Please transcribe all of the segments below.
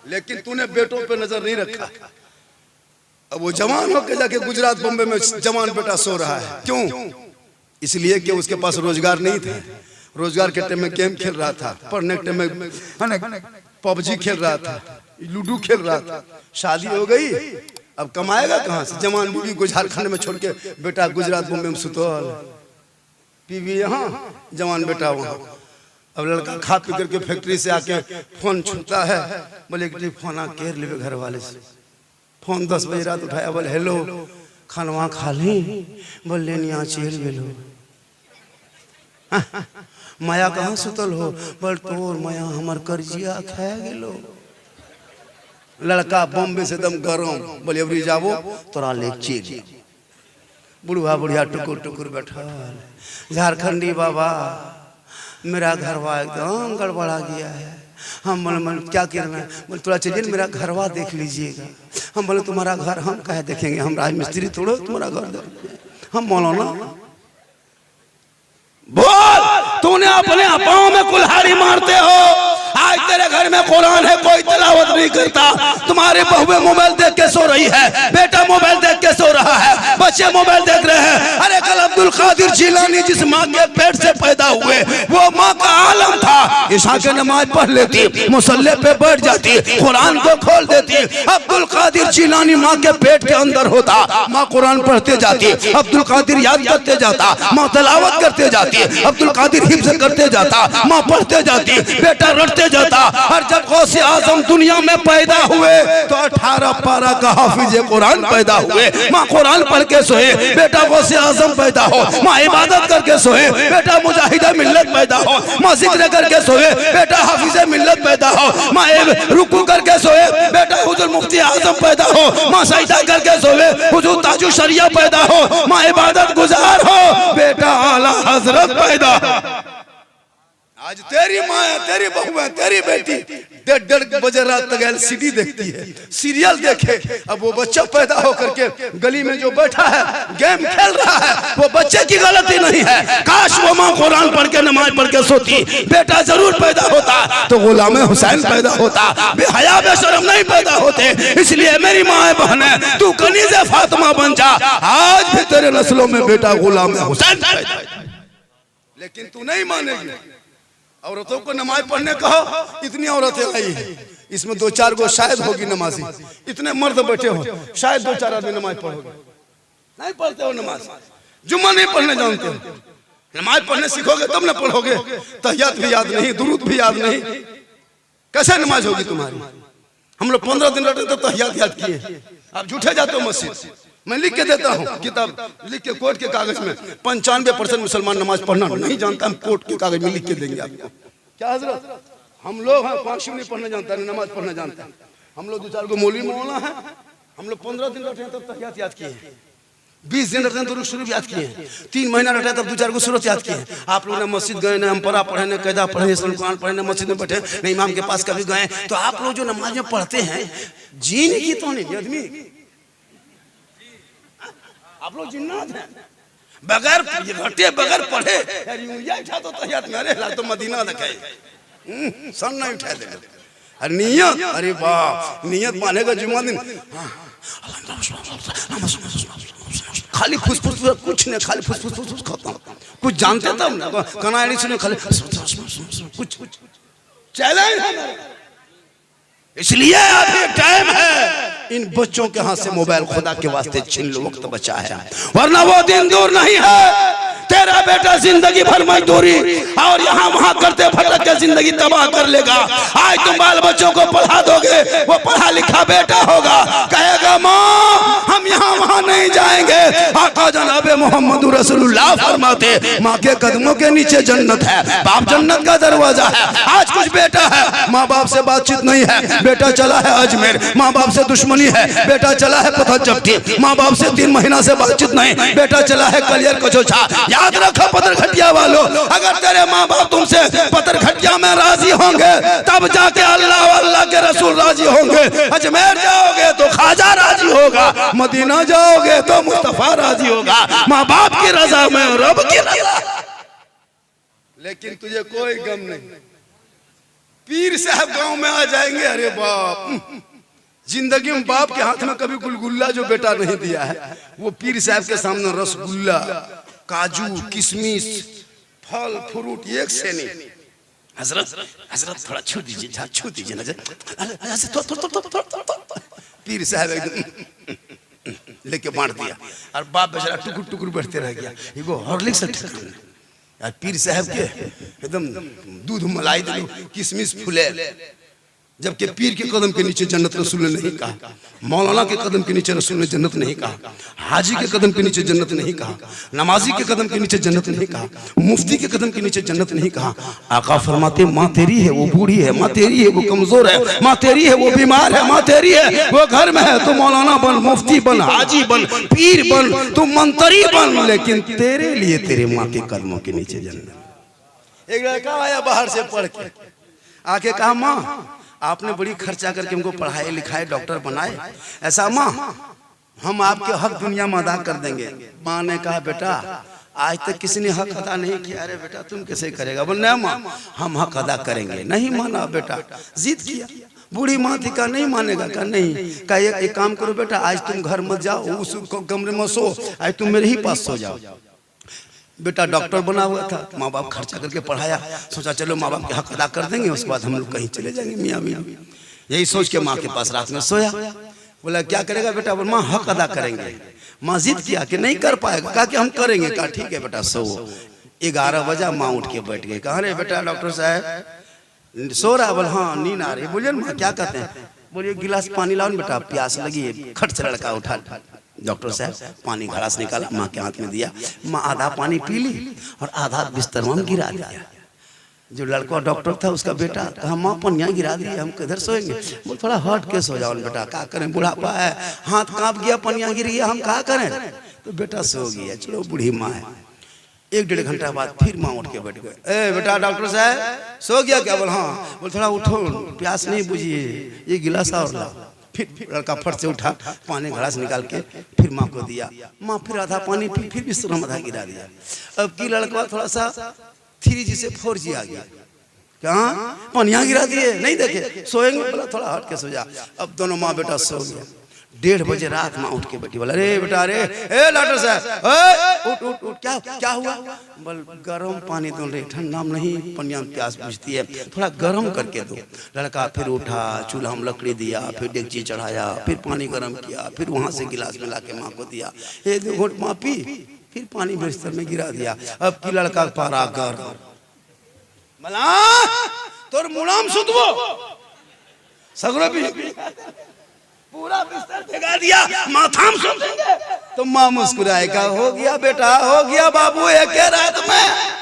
लेकिन तूने बेटों पे नजर नहीं रखा। अब वो जवान होकर जाके गुजरात बम्बे में जवान बेटा सो रहा है, क्यों? इसलिए कि उसके पास रोजगार नहीं था। रोजगार के टाइम में गेम खेल रहा था, पढ़ने के टाइम में पबजी खेल रहा था, लूडो खेल रहा था। शादी हो गई, अब कमाएगा कहाँ से? जवान बीवी को झारखंड में छोड़ के बेटा गुजरात बम्बे में सुतोल, बीवी यहाँ, जवान बेटा वहाँ। अब लड़का खा पी करके फैक्ट्री से आके फोन छूता है, बोले कि फोन केर ले घर वाले से। फोन 10 बजे रात उठाया, बोले हेलो खानवा खा ली, बोले यहाँ चल गेलो। माया कहाँ सुतल हो? बोल तोर माया हमार कर्जिया खा गेलो। लड़का बॉम्बे से एकदम गरम, बोले अबरी जाबो तोरा ले चेल। बुढ़वा बुढ़िया टुकुर टुकुर बैठा, झारखंडी बाबा मेरा घरवा एकदम गड़बड़ा गया है। हम बोले क्या करना है? बोले थोड़ा चलिए मेरा घरवा देख लीजिएगा। हम बोले तुम्हारा घर हम कहे देखेंगे, हम राजमिस्त्री थोड़ो तुम्हारा घर देख। हम मौलाना बोल, तूने अपने अपाओं में कुल्हाड़ी मारते हो। आज तेरे घर में कुरान है, कोई तिलावत नहीं करता। तुम्हारी बहुएं मोबाइल देख के सो रही है, बेटा मोबाइल देख के सो रहा है, बच्चे मोबाइल देख रहे हैं। अरे कल अब्दुल कादिर जिलानी जिस माँ के पेट से पैदा हुए, वो माँ का आलम था। ईशा के नमाज पढ़ लेती, मुसल्ले पे बैठ जाती, कुरान को खोल देती। अब्दुल कादिर जिलानी माँ के पेट के अंदर होता, माँ कुरान पढ़ते जाती, अब्दुल कादिर याद करते जाता, माँ तिलावत करते जाती, अब्दुल कादिर हिफ्ज़ करते जाता, माँ पढ़ते जाती, बेटा रटते जाता। और जब गौसे आजम दुनिया में पैदा हुए तो 18 पारा का हाफिज कुरान पैदा हुए। माँ कुरान पढ़ के सोए, बेटा गौसे आजम पैदा हो। माँ इबादत करके सोए, बेटा मुजाहिदा मिल्लत पैदा हो। माँ जिक्र करके सोए, बेटा हाफिज मिल्लत पैदा हो। माँ रुकू करके सोए, बेटा हुजूर मुफ्ती आजम पैदा हो। माँ सजदा करके सोए, हुजूर ताजु शरिया पैदा हो। माँ इबादत गुजार हो, बेटा आला हजरत पैदा। आज तेरी माँ है, तेरी बहू है, तेरी बेटी 1:30 बजे रात तक एलसीडी देखती है, सीरियल देखे। अब वो बच्चा पैदा होकर के गली में जो बैठा है गेम खेल रहा है, वो बच्चे की गलती नहीं है। काश वो माँ कुरान पढ़ के नमाज पढ़ के सोती, बेटा जरूर पैदा होता तो गुलाम हुसैन पैदा होता, बेहया बेशरम नहीं पैदा होते। इसलिए मेरी माँ है, बहन है, तू कनीज़े फातिमा बन जा। आज भी तेरे नस्लों में बेटा गुलाम हुसैन पैदा, लेकिन तू नहीं मानेगी। औरतों को नमाज पढ़ने कहो, इतनी औरतें आई है, इसमें 2-4 गो शायद होगी नमाजी। इतने मर्द बैठे हो, शायद 2-4 आदमी नमाज पढ़ोगे। नहीं पढ़ते हो नमाज, जुम्मा नहीं पढ़ने जानते हो। नमाज पढ़ने सीखोगे तब ना पढ़ोगे। तहियात भी याद नहीं, दुरूद भी याद नहीं, कैसे नमाज होगी तुम्हारी? हम लोग 15 दिन रहते तो तहियात याद किए, आप झूठे जाते हो मस्जिद। मैं लिख के देता हूँ किताब, लिख के कोर्ट के कागज में 95% मुसलमान नमाज पढ़ना नहीं जानता। हम कोर्ट के कागज में लिख के देंगे आपको। क्या हजरत, हम लोग हैं पांच नहीं पढ़ना जानता है, नमाज पढ़ना जानता है। हम लोग 2-4 गो मौलवी मौलाना है। हम लोग 15 दिन रहते हैं तब तहियात याद किए, 20 दिन रहते हैं तो शुरू याद किए, 3 महीना रहते हैं तब 2-4 गो सूरत याद किए। आप लोग ने मस्जिद गए ना, हम पढ़ा पढ़े न कैदा पढ़े, कुरान पढ़े न, मस्जिद में बैठे न, इमाम के पास कभी गए। तो आप लोग जो नमाज में पढ़ते हैं, जीन की तो नहीं आदमी, आप लोग जिन्नात हैं। बगैर घटे बगैर पढ़े तो तहियात मेरे ला तो मदीना दिखाए सन नहीं उठा दे। अरे नियत, अरे वाह, नियत मानेगा जुम्मा दिन खाली फुसफुस, कुछ नहीं, खाली फुसफुस खाता हूँ। कुछ जानते तब ना, कनाड़ी सुने खाली कुछ चैलेंज है। इसलिए अभी टाइम है, इन बच्चों के हाथ से मोबाइल खुदा के वास्ते छीन लो, वक्त बचा है, वरना वो दिन दूर नहीं है। तेरा बेटा जिंदगी भर मजदूरी और यहाँ वहाँ करते भटक के जिंदगी तबाह कर लेगा। आज तुम बाल बच्चों को पढ़ा दोगे, वो पढ़ा लिखा बेटा होगा, कहेगा माँ हम यहाँ वहाँ नहीं जाएंगे। आका जनाबे मोहम्मद रसूलुल्लाह फरमाते, माँ के कदमों के नीचे जन्नत है, बाप जन्नत का दरवाजा है। आज कुछ बेटा है, माँ बाप से बातचीत नहीं है, बेटा चला है अजमेर, माँ बाप से दुश्मनी है, बेटा चला है पता चपटी, माँ बाप से 3 महीना से बातचीत नहीं, बेटा चला है कलियर कचोछा। याद रखो पत्थर घटिया वालों, अगर तेरे माँ बाप तुमसे पत्थर घटिया में राजी होंगे तब जाके अल्लाह और अल्लाह के रसूल राजी होंगे। अजमेर जाओगे तो ख्वाजा राजी होगा, मदीना जाओगे तो मुस्तफा राजी होगा। माँ बाप की रजा में रब की रजा। लेकिन तुझे कोई गम नहीं, पीर साहब गांव में आ जाएंगे, अरे बाप, जिंदगी में बाप के हाथ में कभी गुलगुल्ला जो बेटा नहीं दिया है, वो पीर साहब के सामने रसगुल्ला, काजू, किशमिश, फल फ्रूट एक से नहीं। हजरत हजरत थोड़ा छू दीजिए, छू दीजिए ना। पीर साहब एकदम लेके बांट दिया और बाप बेचारा टुकुर टुकुर बैठते रह गया। एगो हॉर्लिक्स यार पीर साहब के एकदम दूध मलाई दे, किशमिश फूले, जबकि पीर के कदम के नीचे जन्नत रसूल ने नहीं कहा, मौलाना के कदम के नीचे रसूल ने जन्नत नहीं कहा, हाजी के कदम के नीचे जन्नत नहीं कहा, नमाजी के कदम के नीचे जन्नत नहीं कहा, मुफ्ती के कदम के नीचे जन्नत नहीं कहा। आका फरमाते माँ तेरी है वो बूढ़ी है, माँ तेरी है वो कमजोर है, माँ तेरी है वो बीमार है, माँ तेरी है वो घर में है, तो मौलाना बन, मुफ्ती बन, हाजी बन, पीर बन, तू मंत्री बन, लेकिन तेरे लिए तेरे माँ के कदमों के नीचे जन्नत। एक लड़का आया बाहर से पढ़ के, आके कहा माँ आपने बड़ी खर्चा करके हमको पढ़ाए लिखाए डॉक्टर बनाए, ऐसा माँ हम आपके हक दुनिया में अदा कर देंगे। माँ ने कहा बेटा आज तक किसी ने हक अदा नहीं किया। अरे बेटा तुम कैसे करेगा? बोल नहीं माँ हम हक अदा करेंगे। नहीं माना बेटा, जिद किया। बूढ़ी माँ थी, कहा नहीं मानेगा, कहा नहीं, कहा एक काम करो बेटा आज तुम घर मत जाओ, उस कमरे में सो, आज तुम मेरे ही पास सो जाओ। बेटा डॉक्टर बना हुआ था, माँ बाप खर्चा करके पढ़ाया, सोचा चलो माँ बाप के हक अदा कर देंगे, उसके बाद हम लोग कहीं चले जाएंगे मियाँ मियाँ। यही सोच के माँ के पास रात में सोया। बोला क्या करेगा बेटा? बोल माँ हक अदा करेंगे। माँ जिद किया कि नहीं कर पाएगा, कहा कि हम करेंगे। कहा ठीक है बेटा सो। 11 बजा, माँ उठ के बैठ गई। कहा अरे बेटा डॉक्टर साहब सो रहा? बोल हाँ नींद आ रही। बोलिए माँ क्या कहते हैं? बोलिए गिलास पानी लाओ बेटा, प्यास लगी है। खट से लड़का उठा, डॉक्टर साहब पानी घड़ा से निकाला, माँ के हाथ में दिया। माँ आधा पानी पी ली और आधा बिस्तर में गिरा दिया। जो लड़का डॉक्टर था उसका बेटा कहा माँ पनिया गिरा दी, हम किधर सोएंगे? बोल थोड़ा हट के सो जाओ बेटा, क्या करें बुढ़ापा है, हाथ कांप गया, पनिया गिर गया, हम क्या करें? तो बेटा सो गया। चलो बूढ़ी माँ है। 1-1.5 घंटा बाद फिर माँ उठ के बैठ गए। ए बेटा डॉक्टर साहब सो गया क्या? बोल हाँ। बोल थोड़ा उठो, प्यास नहीं बुझिए, ये गिलास और लाओ। फिर लड़का फट से उठा, पानी घड़ा से निकाल के फिर माँ को दिया। माँ फिर आधा पानी पी, फिर बिस्तर में आधा गिरा दिया। अब की लड़का थोड़ा सा 3G से 4G आ गया। कहाँ पनिया गिरा दिए, नहीं देखे, सोएंगे? बोला थोड़ा हट के सो जा। अब दोनों माँ बेटा सो गया। 1:30 बजे रात माँ उठ के बैठी। बोला अरे बेटा, अरे ए डॉक्टर साहब उठ उठ उठ, क्या हुआ? बोल गर्म पानी दो रे, ठंडा में नहीं, पनिया में प्यास बुझती है, थोड़ा गर्म करके दो। लड़का फिर उठा, चूल्हा में लकड़ी दिया, फिर डेगची चढ़ाया, फिर पानी गर्म किया, फिर वहां से गिलास में ला के माँ को दिया। 1 घूंट माँ पी, फिर पानी बिस्तर में गिरा दिया। अब की लड़का पारा गर्म। मला तोर मुलाम सुतबो सगरो भी पूरा बिस्तर भिगा दिया, माथा में सो देंगे। तो माँ मुस्कुराएगा, हो गया बेटा, हो गया बाबू, एक रात में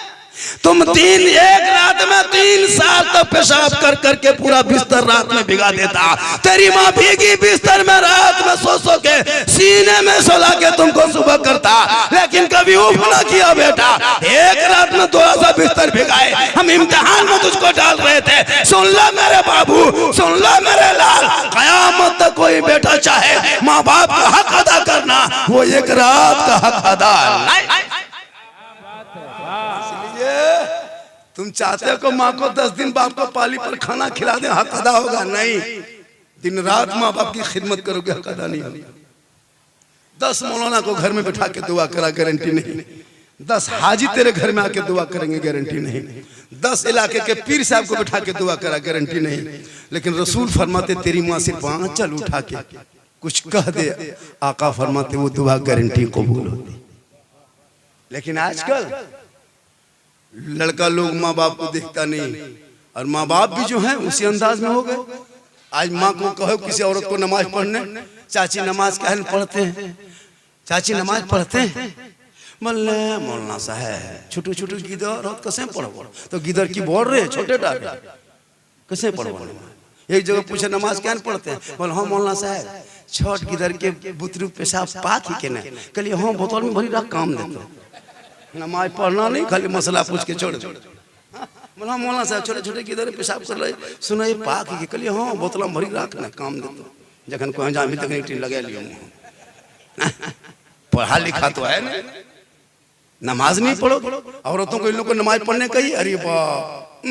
तुम एक रात में 3 साल तक पेशाब कर करके पूरा बिस्तर रात में भिगा देता। तेरी माँ भीगी बिस्तर में रात में सो के सीने में सुला के तुमको सुबह करता, लेकिन कभी उफ ना किया बेटा। एक रात में 2 ऐसा बिस्तर भिगाए, हम इम्तिहान में तुझको डाल रहे थे। सुन ला मेरे बाबू, सुन ला मेरे लाल, कयामत तक कोई बेटा चाहे माँ बाप का हक अदा करना, वो एक रात का हक अदा नहीं। तुम चाहते हो माँ को 10 दिन बाप को पाली पर खाना खिला दे, हक अदा होगा? नहीं, दिन रात माँ बाप की खिदमत करोगे, हक अदा नहीं होगा। 10 मौलाना को घर में बिठा के दुआ करा, गारंटी नहीं। 10 हाजी तेरे घर में आके दुआ करेंगे, गारंटी नहीं। 10 इलाके के पीर साहब को बिठा के दुआ करा, गारंटी नहीं। लेकिन रसूल फरमाते तेरी माँ सिर्फ आंचल उठा के कुछ कह दे, आका फरमाते वो दुआ गारंटी कबूल होती। लेकिन आजकल लड़का लोग माँ बाप को देखता नहीं, और माँ बाप भी जो है उसी अंदाज में हो गए। आज माँ को कहो किसी औरत को नमाज पढ़ने, चाची नमाज कहने पढ़ते हैं, चाची नमाज पढ़ते हैं, बोले मौलाना साहब छोटू छोटू गिदर औरत कैसे पढ़ो? तो गिदर की बोल रहे छोटे डाल कैसे पढ़ो? एक जगह पूछे नमाज कहने पढ़ते हैं? बोले हाँ मौलाना साहब छोट गिदर के बुतरू पेशाब पाक ही के नहीं, कल हाँ बोतल में भरी रख काम देते, नमाज पढ़ना नहीं, खाली मसला पूछ के छोड़ दो। बोला मौलाना साहब छोटे छोटे किधर पेशाब कर रहे, सुना ये पाक के कलिए हाँ बोतल में भरी रख ना काम दे। तो जखन कोई जामी तक नहीं लगा लियो, पढ़ा लिखा तो है ना, नमाज नहीं पढ़ो। औरतों को इन लोग को नमाज पढ़ने कही, अरे बाप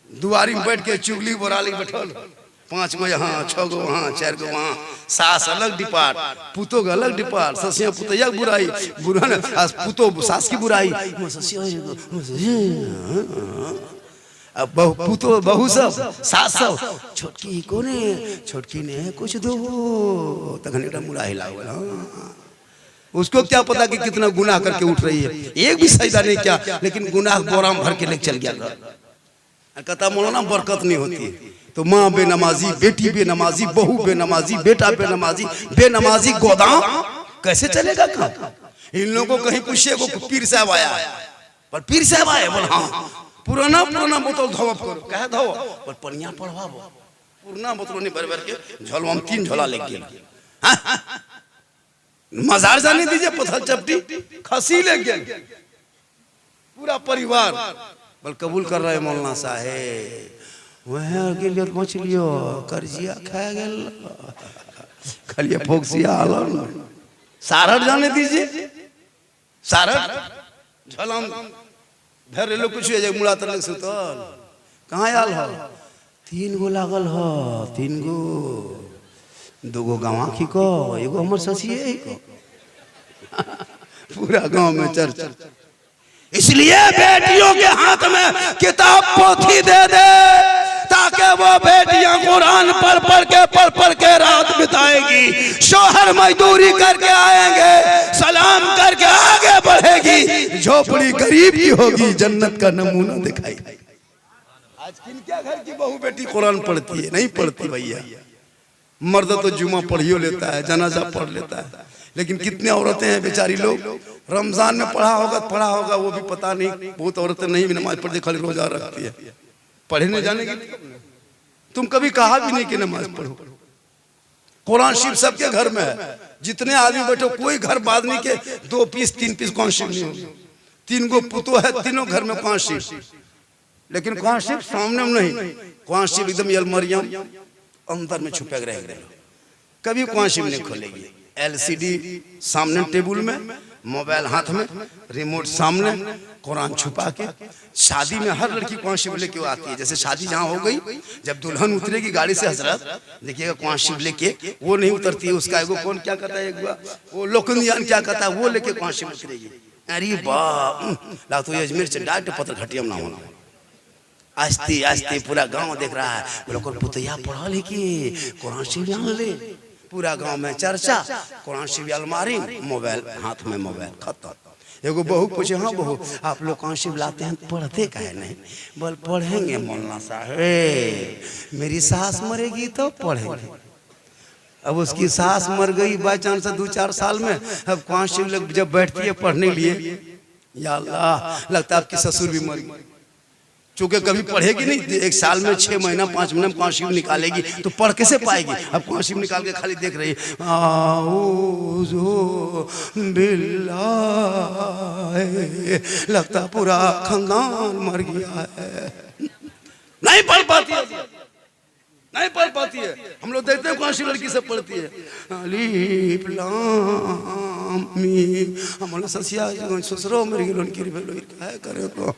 दुआरी में बैठ के चुगली बोराली बैठल, 5 गो यहाँ, 6 गो वहाँ, 4 गो वहाँ, सास अलग डिपार्ट, पुतो का अलग डिपार्ट, ससिया पुतैया बुराई, बुरा न पुतो सास की बुराई, अब पुतो बहू सब, सास सब, छोटकी कोने, छोटकी ने कुछ दो, तखन मुड़ा हिला हुआ। उसको क्या पता कि कितना गुनाह करके उठ रही है, एक भी सजदा नहीं किया, लेकिन गुनाह बोरा में भर के लेके चल गया। कहता मौलाना बरकत नहीं होती, तो माँ बेनमाजी, बेटी बेनमाजी, बहू बेनमाजी, बेटा बेनमाजी, बेनमाजी गोदाम कैसे चलेगा काम? इन लोगों को कहीं पूछिए वो पीर साहब आया है, पर पीर साहब आए बोल हाँ पुराना बोतल धो करो, कहे धो पर पनिया पढ़वा पुराना बोतल नहीं भर भर के झोलवा में 3 झोला लेके गेल। मजार जाने दीजिए, पत्थर चपटी खसी ले गए पूरा परिवार। बल कबूल कर रहे मौलाना साहेब, वह के लिए मछलियो कर्जिया खा गेल, खलिए फोक्सिया आलन। सारड़ जाने दीजिए, सारड़ झलम भर लो कुछ है मुड़ा तरक सुतल, कहाँ आल हो? 3 गो लागल हो, 3 गो, 2 गो गंवा की को, एगो हमर ससिए को। पूरा गांव में चर्चा। इसलिए बेटियों के हाथ में किताब पोथी दे दे, ताकि वो बेटियां कुरान पढ़ के रात बिताएगी, शोहर मजदूरी करके आएंगे, सलाम करके आगे बढ़ेगी, झोपड़ी गरीब की होगी, जन्नत का नमूना दिखाएगी। आज किन क्या घर की बहू बेटी कुरान पढ़ती है? नहीं पढ़ती भैया। मर्द तो जुमा पढ़ियो लेता है, जनाजा पढ़ लेता है, लेकिन कितने औरतें हैं बेचारी लोग, रमजान में पढ़ा होगा वो भी पता नहीं। बहुत औरतें नहीं भी नमाज पढ़ती, खाली रोजा रखती है, पढ़े नहीं जाने की। तुम कभी कहा भी नहीं कि नमाज पढ़ो। कुरान शरीफ सबके घर में है, जितने आदमी बैठो कोई घर बाद नहीं के 2 पीस 3 पीस कुरान शरीफ नहीं होगी। 3 गो पुतो है, तीनों घर में कुरान शरीफ, लेकिन कुरान शरीफ सामने में नहीं, कुरान शरीफ एकदम अलमारियां अंदर में छुपे रहेंगे, कभी कुरान शरीफ नहीं खोलेगी। LCD सामने टेबल में, मोबाइल हाथ में, रिमोट सामने, कुरान छुपा के। शादी में हर लड़की कुरान शरीफ लेके आती है। जैसे शादी जहाँ हो गई, जब दुल्हन उतरेगी गाड़ी से, हजरत देखिएगा कुरान शरीफ लेके, वो नहीं उतरती है, उसका एगो कौन क्या कहता है, एक वो लोकंदियान क्या कहता है, वो लेके कुरान शरीफ उतरेगी। अरे बाप ला तो अजमेर से डायरेक्ट पत्थर घटिया ना होना। आस्ते आस्ते पूरा गांव देख रहा है, बोलो पुतैया पढ़ा लिखी कुरान शरीफ जान ले। पूरा गांव में चर्चा, कुरान शरीफ अलमारी, मोबाइल हाथ में, मोबाइल खत्म। एगो बहू पूछे, हाँ बहू आप लोग कुरान शरीफ लाते हैं, पढ़ते काहे नहीं? बोल पढ़ेंगे मौलाना साहब, मेरी सास मरेगी तो पढ़ेंगे। अब उसकी सास मर गई बाई चांस 2-4 साल में, अब कुरान शरीफ जब बैठती है पढ़ने के लिए, या अल्लाह लगता है आपकी ससुर भी मर गई। चूंकि कभी पढ़ेगी नहीं, 1 साल में 6 महीना 5 महीना कुरान शरीफ निकालेगी तो पढ़ कैसे पाएगी? अब कुरान शरीफ निकाल के खाली देख रही, लगता पूरा खानदान मर गया है। नहीं पढ़ पाती है, नहीं पढ़ पाती है। हम लोग देखते हैं कुरान शरीफ लड़की सब पढ़ती है, अलीफ लाम मीम, हमारा ससिया ससुरो मर गई, उनकी क्या करे तो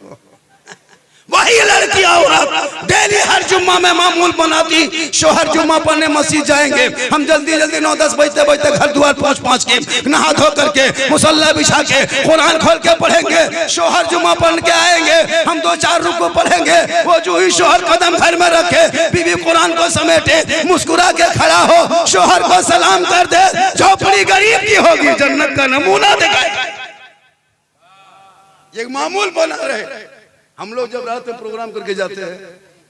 वही लड़की औरत डेली हर जुम्मा में मामूल बनाती, शोहर जुम्मा पढ़ने मस्जिद जाएंगे, हम जल्दी 9-10 बजते घर द्वार पहुंच के नहा धो करके मुसल्ला बिछा के कुरान खोल के पढ़ेंगे। शोहर जुम्मा पढ़ के आएंगे, हम 2-4 रुकू पढ़ेंगे, वो जो ही शोहर कदम घर में रखे, बीवी कुरान को समेटे, मुस्कुरा के खड़ा हो, शोहर को सलाम कर दे, झोपड़ी गरीब की होगी, जन्नत का नमूना दिखाएगा। ये मामूल बना रहे। हम लोग जब रात में प्रोग्राम करके जाते हैं,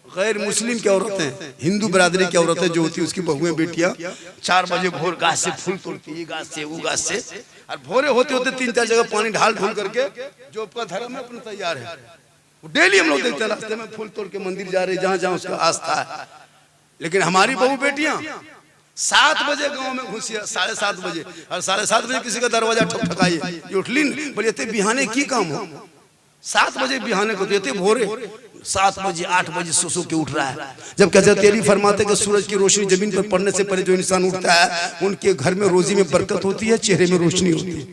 गैर मुस्लिम की औरतें, हिंदू बरादरी की औरतें जो होती है, उसकी बहुएं बेटियां 4 बजे भोर गाछ से फूल तोड़ती है, गाछ से वो गाछ से, और भोरे होते होते 3-4 जगह पानी ढाल करके जो आपका धर्म है अपना तैयार है, वो डेली हम लोग देखते हैं रास्ते में फूल तोड़ के मंदिर जा रहे, जहाँ जहाँ उसका आस्था है। लेकिन हमारी बहू बेटियां 7 बजे गांव में घुसी, 7:30 बजे, और 7:30 बजे किसी का दरवाजा ठकठकाइए, ये उठली बोलिए बिहाने की काम हो, 7 बजे बिहाने को देते, भोरे 7 बजे 8 बजे सो के उठ रहा है। जब कहते तेरी फरमाते कि सूरज की रोशनी जमीन पर पड़ने से पहले जो इंसान उठता है, उनके घर में रोजी में बरकत होती है, चेहरे में रोशनी होती है।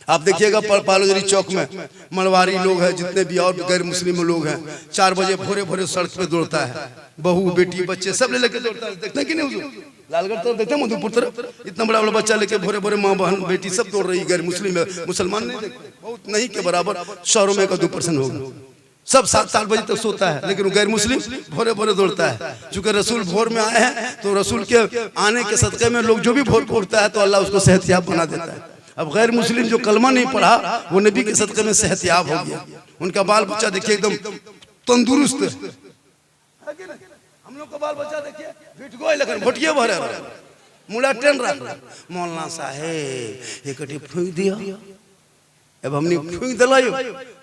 आप देखिएगा पालोजरी चौक में मलवारी लोग हैं, जितने भी और गैर मुस्लिम लोग हैं, 4 बजे भोरे भोरे सड़क पे दौड़ता है, बहू बेटी बच्चे सब ले लेके दौड़ता है। देखते हैं कि नहीं हुजूर? लालगढ़ तरफ देखते हैं, मधुपुर तरफ इतना बड़ा बड़ा बच्चा लेके भोरे भोरे माँ बहन बेटी सब दौड़ रही। गैर मुस्लिम है, मुसलमान नहीं देखते, बहुत नहीं के बराबर शहरों में 1-2% होगा। सब 7-8 बजे तक सोता है, लेकिन गैर मुस्लिम भोरे भोरे दौड़ता है। चूंकि रसूल भोर में आए हैं तो रसूल के आने के सदक़े में लोग जो भी भोर को उठता है तो अल्लाह उसको सेहतयाब बना देता है। अब गैर मुस्लिम जो कलमा नहीं पढ़ा वो नबी के सदक़े में सेहतयाब हो गया। उनका बाल बच्चा देखिए एकदम तंदुरुस्त है। हम लोग का बाल बच्चा देखिए फिट गोय लेकिन भटिया भरे मुड़ा टेन रख मौलाना साहेब एक फूंक दिया। अब हमने फूंक दिलायो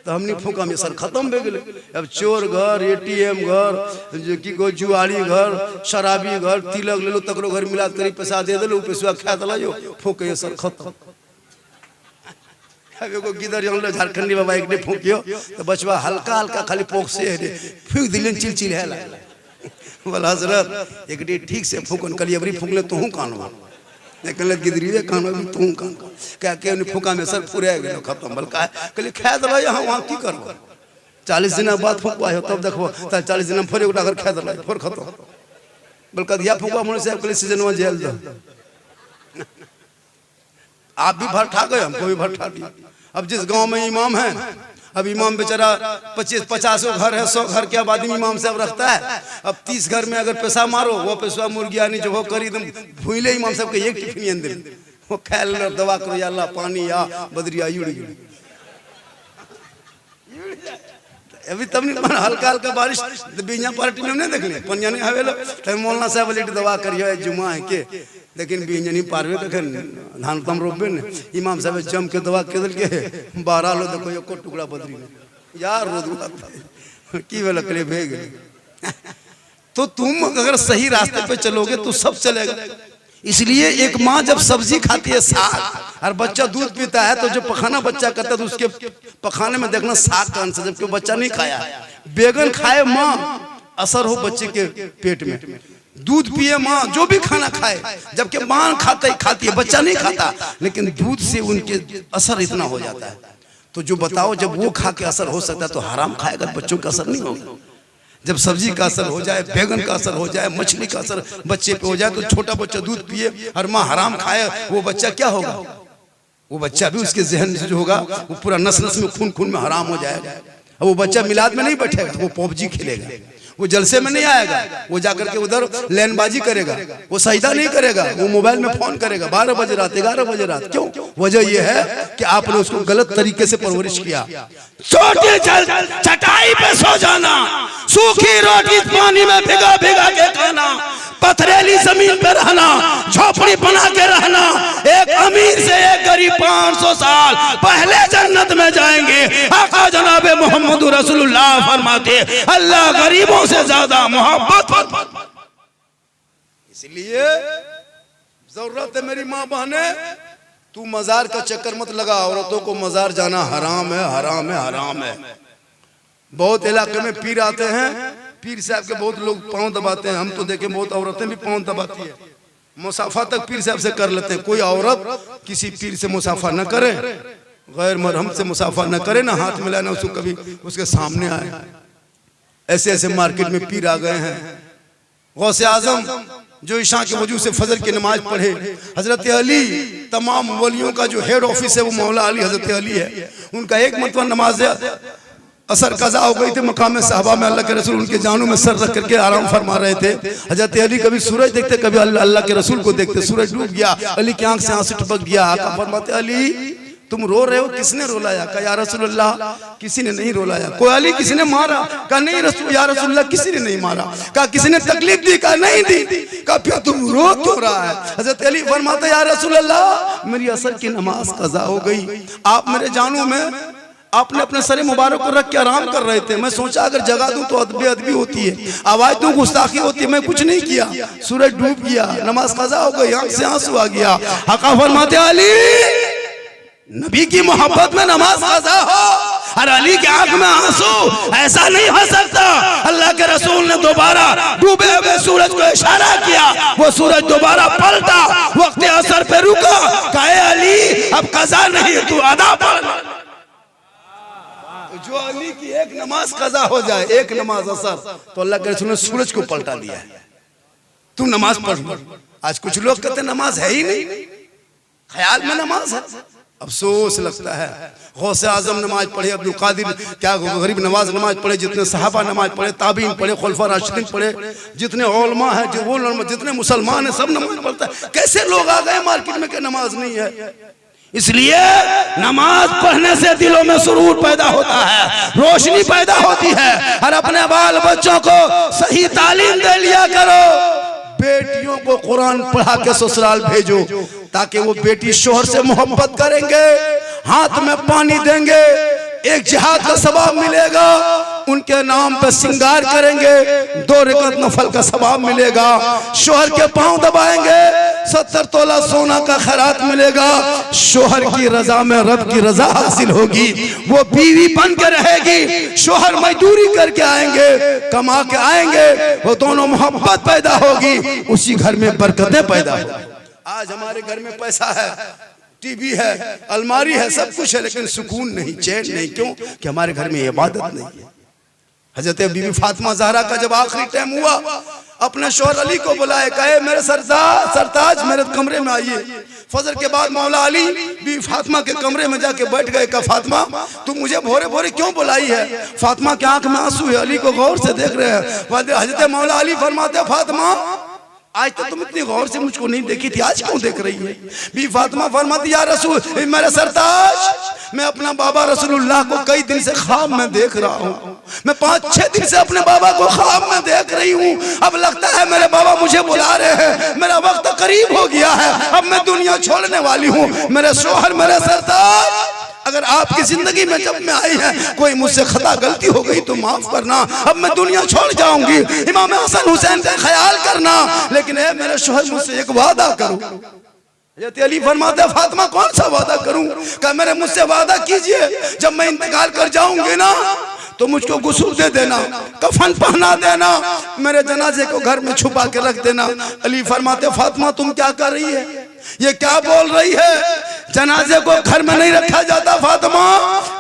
तो हमने फूका में सर खत्म हो गए। अब चोर घर, ATM घर, जो कि को जुआरी घर, शराबी घर, तिलक ले लो तकरो घर मिला करी पैसा दे दे लो, पैसा खा दिलायो फूके सर खत्म। अब एगो गिदर जंगल झारखंडी बाबा एक ने फूकियो तो बचवा हल्का हल्का खाली पोक से फूक दिलन चिलचिल है ला बोला हजरत एक डे ठीक से फूकन कलियबरी फूक ले तू कानो लेकिन गिदरी कानो भी तू कान क्या के फूका में सर पूरे गेलो खत्म। बल का कले खा दला यहां वहां की करबो 40 दिन बाद फूकवा तब देखबो त 40 दिन में फिर एक घर खा दला फिर खत्म। बल का दिया फूकवा मन से कले सीजन में जेल दो। आप भी भर ठा गए, हमको भी भर ठा दिया। अब जिस गांव में इमाम है, अब इमाम बेचारा 25-50 घर है, 100 घर के आबादी में इमाम साहब रखता है। अब 30 घर में अगर पैसा मारो वो पैसा मुर्गियानी जो वो करी तुम भूले इमाम साहब के एक टिफिन अंदर वो ख्याल दवा करो या अल्लाह पानी या बदरिया युड़ी अभी तब नहीं हल्का हल्का बारिश बीजा पार्टी में नहीं देखने पनिया नहीं हवेलो तो मौलाना साहब लेट दवा करियो जुमा है के लेकिन बीजनी पारवे कखन धान तम रोपबे ने इमाम साहब जम के दवा के दल के 12 लो देखो एको टुकड़ा बदरी यार रोज की वेला करे भेग। तो तुम अगर सही रास्ते पे चलोगे तो सब चलेगा। इसलिए एक माँ जब सब्जी खाती है साग और बच्चा दूध पीता है तो जो पखाना बच्चा करता है तो उसके पखाने में देखना साग का अंश, जबकि बच्चा नहीं खाया। बैगन खाए माँ असर हो बच्चे के पेट में, दूध पिए माँ जो भी खाना खाए, जबकि माँ खाती है बच्चा नहीं खाता, लेकिन दूध से उनके असर इतना हो जाता है। तो जो बताओ जब वो खा के असर हो सकता है तो हराम खाएगा बच्चों का असर नहीं होगा। जब सब्जी का असर हो जाए, बैगन का असर हो जाए, मछली का असर बच्चे पे हो जाए तो छोटा बच्चा दूध पिए और माँ हराम खाए, वो बच्चा क्या होगा? वो बच्चा भी उसके जहन से जो होगा वो पूरा नस नस में खून में हराम हो जाएगा। अब वो बच्चा मिलाद में नहीं बैठेगा, वो पबजी खेलेगा, वो जलसे में नहीं आएगा, वो जाकर के उधर लैनबाजी करेगा, वो सजदा नहीं करेगा, वो मोबाइल में फोन करेगा 12 बजे रात 11 बजे रात। क्यों? वजह यह है कि आपने उसको गलत तरीके से परवरिश किया। छोटी चटाई पे सो जाना, सूखी रोटी पानी में भिगा भिगा के खाना, पथरेली जमीन पे रहना, झोपड़ी बना के रहना, एक अमीर से एक गरीब 500 साल पहले जन्नत में जाएंगे। आका जनाबे मोहम्मद रसूलुल्लाह फरमाते अल्लाह गरीबों से ज्यादा मोहब्बत। इसलिए जरूरत है मेरी माँ बहने, तू मजार का चक्कर मत लगा। औरतों को मजार जाना हराम है, हराम है, हराम है। बहुत इलाके में पीर आते हैं, पीर साहब के बहुत लोग पांव दबाते हैं। हम तो देखें बहुत औरतें भी पांव दबाती है, मुसाफा तक पीर साहब से कर लेते हैं। कोई औरत किसी पीर से मुसाफा न करे, गैर मरहम से मुसाफा न करे, ना हाथ मिलाए, ना उसको कभी उसके सामने आए। ऐसे ऐसे मार्केट में पीर आ गए हैं। गौसे आजम जो ईशा के वजू से फजर की नमाज पढ़े, हजरत अली, तमाम वलियों का जो हेड ऑफिस है वो मौला अली हजरत अली है। उनका एक मरतबा नमाज असर कज़ा हो गई थी मकाम साहबा में, अल्लाह के रसूल उनके जानों में सर रख करके आराम फरमा रहे थे। हजरत अली कभी सूरज देखते, कभी अल्लाह के रसूल को देखते। सूरज डूब गया, अली की आंख से आंसू टपक गया। आका फरमाते अली तुम रो रहे हो, किसने रुलाया? कहा या रसूलुल्लाह किसी ने नहीं रुलाया। कोई अली किसी ने मारा? कहा नहीं रसूल या रसूलुल्लाह किसी ने नहीं मारा। कहा किसी ने तकलीफ दी? कहा नहीं दी। कहा फिर तुम रो क्यों रहा है? हजरत अली फरमाते या रसूलुल्लाह मेरी असर की नमाज कज़ा हो गई, आप मेरे जानों में आपने अपने सरे मुबारक को रख के आराम कर रहे थे। मैं सोचा अगर जगा दूं तो बेअदबी होती है, आवाज दूं गुस्ताखी होती है। मैं कुछ नहीं किया, सूरज डूब गया, नमाज कज़ा हो गई, आंख से आंसू आ गया। आका फरमाते अली नबी की मोहब्बत में नमाज कज़ा हो और अली की आंख में आंसू, ऐसा नहीं हो सकता। अल्लाह के रसूल ने दोबारा डूबे हुए सूरज को इशारा किया, वो सूरज दोबारा पलटा, वक्त असर पे रुका। कहे अली अब कजा नहीं तू अदा पढ़। जो अली की एक नमाज कजा हो जाए, एक नमाज असर, तो अल्लाह के रसूल ने सूरज को पलटा दिया है। तू नमाज पढ़। आज कुछ लोग कहते हैं नमाज है ही नहीं, ख्याल में नमाज है। अफसोस लगता है, गौसे आजम नमाज पढ़े, अब्दुल कादिर क्या गरीब नवाज नमाज पढ़े, जितने सहाबा नमाज पढ़े, ताबीन पढ़े, खुलफा राशिदीन पढ़े, जितने उलमा है, जितने मुसलमान है, सब नमाज पढ़ता है। कैसे लोग आ गए मार्केट में कि नमाज नहीं है? इसलिए नमाज पढ़ने से दिलों में सुरूर पैदा होता है, रोशनी पैदा होती है। और अपने बाल बच्चों को सही तालीम दे लिया करो। बेटियों को कुरान पढ़ा के ससुराल भेजो, ताकि वो बेटी शोहर से मोहब्बत करेंगे, हाथ में पानी देंगे, एक जिहाद का सवाब मिलेगा, उनके नाम पे सिंगार करेंगे, 2 रकात नफल का सवाब मिलेगा, शोहर के पांव दबाएंगे, 70 तोला सोना का खैरात मिलेगा, शोहर की रजा में रब की रजा हासिल होगी, वो बीवी बन के रहेगी, शोहर मजदूरी करके आएंगे, कमा के आएंगे, वो दोनों मोहब्बत पैदा होगी, उसी घर में बरकतें पैदा होगी। आज हमारे घर में पैसा है, टीवी है, अलमारी है, सब कुछ है, लेकिन सुकून नहीं, चैन नहीं। क्यों? कि हमारे घर में इबादत नहीं है। हजरत बीबी फातिमा ज़हरा का जब आखिरी टाइम हुआ, अपने शौहर अली को बुलाए, कहे मेरे सरताज मेरे कमरे में आइए। फजर के बाद मौला अली बीबी फातिमा के कमरे में जाके बैठ गए। कहा फातिमा तू मुझे भोरे भोरे क्यों बुलाई है? फातिमा की आंख में आंसू है, अली को गौर से देख रहे हैं। हजरत मौला अली फरमाते फातिमा आज तक तुम इतनी गौर से मुझको नहीं देखी थी, आज क्यों देख रही है? बीबी फातिमा फरमाती या रसूल मेरे सरताज, मैं अपना बाबा रसूलुल्लाह को कई दिन से ख्वाब में देख रहा हूँ, मैं 5-6 दिन से अपने बाबा को ख्वाब में देख रही हूँ। अब लगता है मेरे बाबा मुझे बुला रहे हैं, मेरा वक्त करीब हो गया है, अब मैं दुनिया छोड़ने वाली हूँ। मेरे शोहर मेरे सरताज, अगर आपकी जिंदगी में जब मैं आई है कोई मुझसे खता गलती हो गई तो माफ करना, अब मैं दुनिया छोड़ जाऊंगी, इमाम हसन हुसैन का ख्याल करना, लेकिन ए मेरे शोहर मुझसे एक वादा करो। हज़रत अली फरमाते फातिमा कौन सा वादा करूं? कहा मेरे मुझसे वादा कीजिए, जब मैं इंतकाल कर जाऊंगी ना तो मुझको गुस्ल दे देना, कफन पहना देना, मेरे जनाजे को घर में छुपा के रख देना। अली फरमाते फातिमा तुम क्या कर रही है, ये क्या बोल रही है? जनाजे को घर में नहीं रखा जाता फातिमा,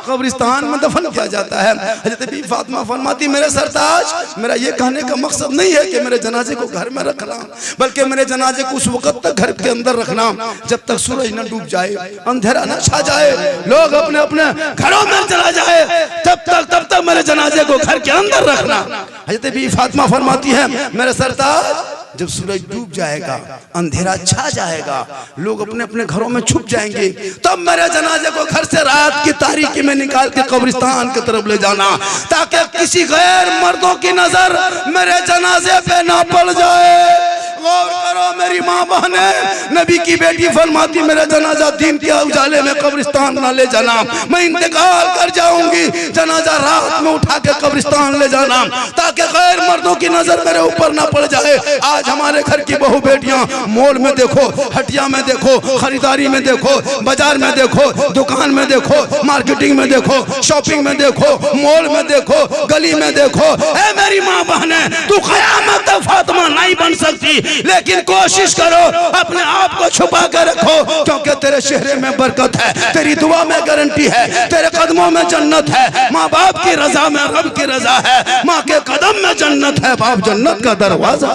कब्रिस्तान में दफन किया जाता है। हज़रत बीबी फातिमा फरमाती मेरे सरताज, मेरा ये कहने का मकसद नहीं है कि मेरे जनाजे को घर में रखना, बल्कि मेरे जनाजे को उस वक्त तक घर के अंदर रखना जब तक सूरज न डूब जाए, अंधेरा न छा जाए, लोग अपने अपने घरों में चला जाए, तब तक मेरे जनाजे को घर के अंदर रखना। हज़रत बीबी फातिमा फरमाती है मेरे सरताज, जब सूरज डूब जाएगा, अंधेरा छा जाएगा, लोग अपने अपने घरों में छुप जाएंगे, तब मेरे जनाजे को घर से रात की तारीकी में निकाल के कब्रिस्तान की तरफ ले जाना, ताकि किसी गैर मर्दों की नजर मेरे जनाजे पे ना पड़ जाए। गौर करो मेरी माँ बहने, नबी की बेटी फरमाती मेरा जनाजा दिन के उजाले में कब्रिस्तान ना ले जाना, मैं इंतकाल कर जाऊंगी, जनाजा रात में उठा के कब्रिस्तान ले जाना, ताकि गैर मर्दों की नजर मेरे ऊपर ना पड़ जाए। आज हमारे घर की बहू बेटियां मॉल में देखो, हटिया में देखो, खरीदारी में देखो, बाजार में देखो, दुकान में देखो, मार्केटिंग में देखो, शॉपिंग में देखो, मॉल में देखो, गली में देखो। ऐ मेरी माँ बहने, तू क़यामत तक फातिमा नहीं बन सकती, लेकिन कोशिश करो अपने आप को छुपा कर रखो, क्योंकि तेरे चेहरे में बरकत है, तेरी दुआ में गारंटी है, तेरे कदमों में जन्नत है, माँ बाप की रजा में रब की रजा है, माँ के कदम में जन्नत है, बाप जन्नत का दरवाजा।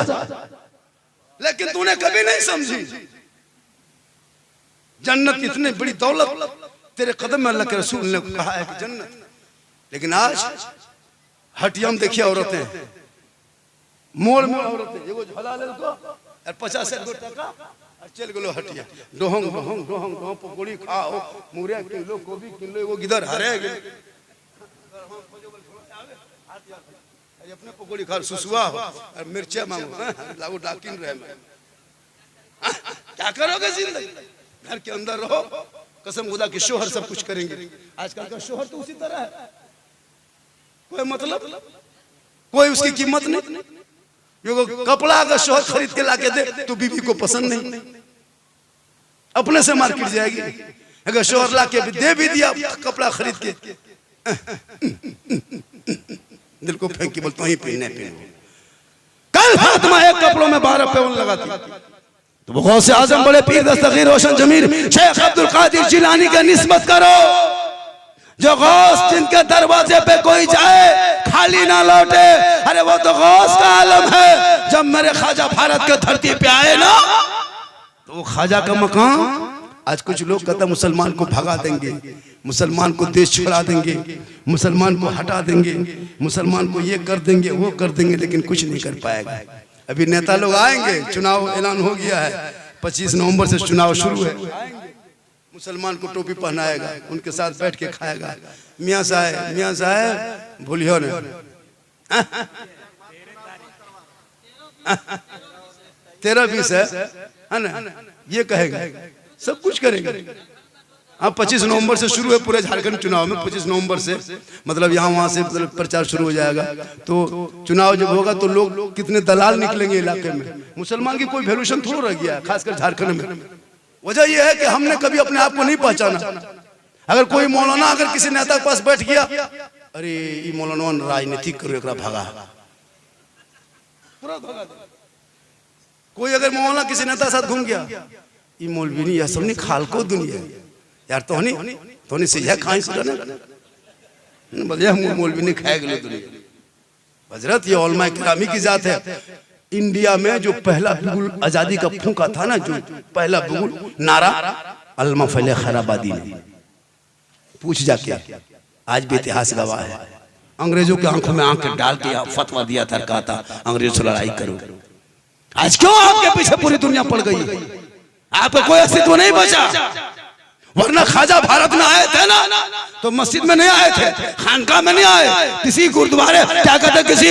लेकिन तूने कभी नहीं समझी जन्नत इतनी बड़ी दौलत तेरे कदम में अल्लाह के रसूल ने कहा है कि जन्नत। लेकिन आज हटिया में देखिए औरतें, मोड़ में औरतें एगो झला ले को और 50 टका और चल गेलो हटिया, डोहंग डोहंग डोहंग डोहंग पकौड़ी खाओ, मुरे किलो, गोभी किलो, एगो गिदर हरे गेल अपने पकौड़ी खा, सुसुआ और मिर्चा मांगो, लागो डाकिन रहे। क्या करोगे जिंदगी? घर के अंदर रहो, कसम खुदा के शोहर सब कुछ करेंगे। आजकल का शोहर तो उसी तरह है, कोई मतलब, कोई उसकी कीमत नहीं। ये कपड़ा अगर शोहर खरीद के लाके दे तो बीवी को पसंद नहीं, अपने से मार्केट जाएगी। अगर शोहर लाके दे भी दिया कपड़ा खरीद के, दिल को फेंक के बोलता ही पहने। कल फातिमा एक कपड़ों में 12 पैवन लगाती, तो गौसे आजम बड़े पीर दस्तगीर रोशन जमीर शेख अब्दुल कादिर जिलानी का निस्बत करो, जो गौस जिनके दरवाजे पे कोई जाए खाली ना लौटे। अरे वो तो गौस का आलम है। जब मेरे ख्वाजा भारत के धरती पे आए ना, तो वो ख्वाजा का मकाम, आज कुछ लोग कहते मुसलमान को भगा देंगे, मुसलमान को देश छुड़ा देंगे, मुसलमान को हटा देंगे, मुसलमान को ये कर देंगे वो कर देंगे, लेकिन कुछ नहीं कर पाएगा। अभी नेता लोग आएंगे, चुनाव ऐलान हो गया है, 25 नवंबर से चुनाव शुरू है। मुसलमान को टोपी पहनाएगा, उनके साथ बैठ के खाएगा। मियाँ साहब भूलियो ने 13-20 है ना, ये कहेगा, सब कुछ करेगा। हाँ, 25 नवंबर से शुरू है पूरे झारखंड चुनाव में। 25 नवंबर से मतलब यहाँ वहाँ से मतलब प्रचार शुरू हो जाएगा। तो चुनाव जब होगा तो लोग कितने दलाल निकलेंगे इलाके में। मुसलमान की कोई वैल्यूएशन थोड़ा रह गया है, खासकर झारखंड में। वजह यह है कि हमने कभी अपने आप को नहीं पहचाना। अगर कोई मौलाना अगर किसी नेता के पास बैठ गया, अरे ये मौलाना राजनीति करो, एक भागा। कोई अगर मौलाना किसी नेता के साथ घूम गया, ये मौलवी नहीं, यह सब नहीं खाल को दुनिया यार, तो सीधा खाई से मौलवी नहीं खाए गए दुनिया। हजरत ये उलमा किरामी की जात है। इंडिया में जो पहला बुगुल आजादी का फूंका था ना, जो पहला बुगुल नारा अल्मा फैले खैराबादी ने, पूछ जाके, आज भी इतिहास गवाह है। अंग्रेजों की आंखों में आंखें डाल के फतवा दिया था, कहा था अंग्रेजों से लड़ाई करो। आज क्यों आपके पीछे पूरी दुनिया पड़ गई? आपका कोई अस्तित्व नहीं बचा। वरना ख्वाजा भारत में आए थे ना, तो मस्जिद में नहीं आए थे, खानका में नहीं आए, किसी गुरुद्वारे क्या कहते किसी